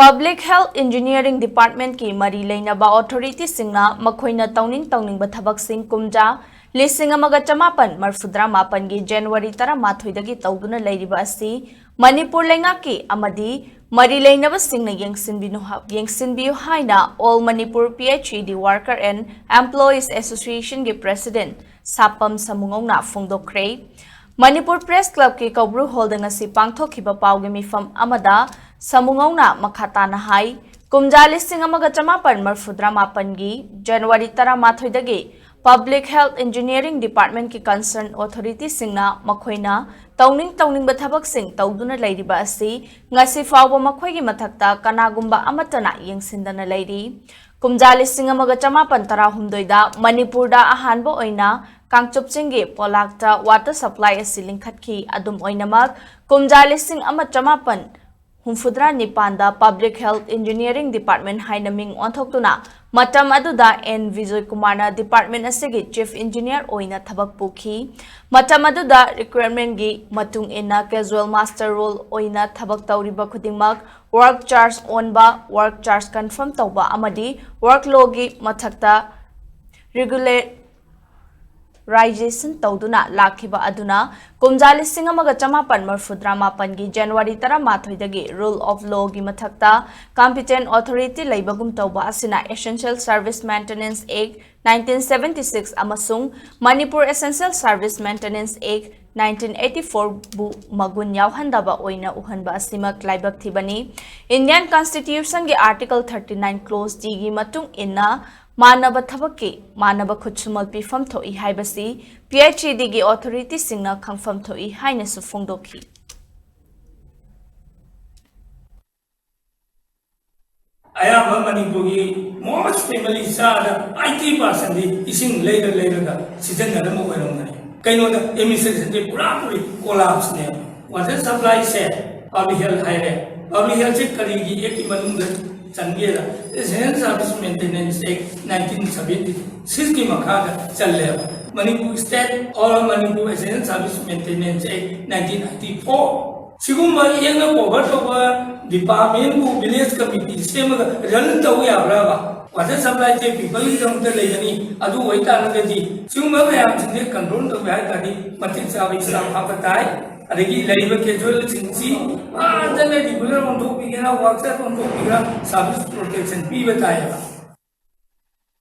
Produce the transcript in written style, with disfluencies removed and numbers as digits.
Public Health Engineering Department ki mari leinaba authority singna makhoina tauning bathabak sing kumja lising amaga chamapan marfudra mapan gi January tara mathoidagi tauduna leiriba asi Manipur lengaki amadi mari leinaba singna Yengsinbiyu Haina All Manipur PhD Worker and Employees Association gi President Sapam Samungongna Fungdokre Manipur Press Club ki Kaubru holding asi pangthokiba pawgi mifam amada Samungongna makhatana hai kumjali singamaga chamapan marfudra mapangi January tara mathoidagi Public Health Engineering Department ki concerned authority singna makhoina tauning bathabak sing tauduna leiriba asi ngasi fawba makhoigi mathakta kanagumba amatana yengsindana leiri kumjali singamaga chamapan tara humdoida Manipur da ahanbo oina Kangchupchingi polakta water supply asi lingkhatki adum oinamak kumjali sing ama chamapan Humfudra Nipanda Public Health Engineering Department Haina Ming Onthokuna Matam Aduda N Vijay Kumarna Department Asigi Chief Engineer Oina Thabak Pukhi Matam Aduda Requirement gi Matung Ina Casual Master Role Oina Thabak Tauriba Khudingmak Work Charge Onba Work Charge Confirm Tauba Amadi Work Law gi Mathakta Regulation Tauduna Lakiba Aduna Kumjali Singamaga Chamapan Marfudra Mapangi January tara mathoidagi Rule of Law gi Mathakta Competent Authority Laibagum Tauba Asina Essential Service Maintenance Act 1976 amasung Manipur Essential Service Maintenance Act 1984 bu magun yauhandaba oina uhanba asimak laibak thibani Indian Constitution gi Article 39 Clause D gi matung inna Manaba Thabaki, Manaba Kutsumal Pifam Toi Haibasi, PhD gi authority singna Kangfam Toi Haina Sufungdoki. Ayama Manipuri, most family sada, 90% ising later season Nadamu Verona. Kaino the emissions de Purapuri collapse name. What the supply said, public health high, public health Karigi, Ekimanunga. Sangira, Essential Service Maintenance Act 1970, Siski Makada, Chaleva, Manipur State or Manipur Essential Service Maintenance Act 1994. Siguma Yanga Povertova, Department who Village Committee, same run the way of Rava. What a supply people don't tell any, Adu Waita Nagadi, Suma have to control the Vagadi, Matinsa with some Hakatai. Adagi labor casual sinci the lady will want to begin a workshop on to service protection. Be with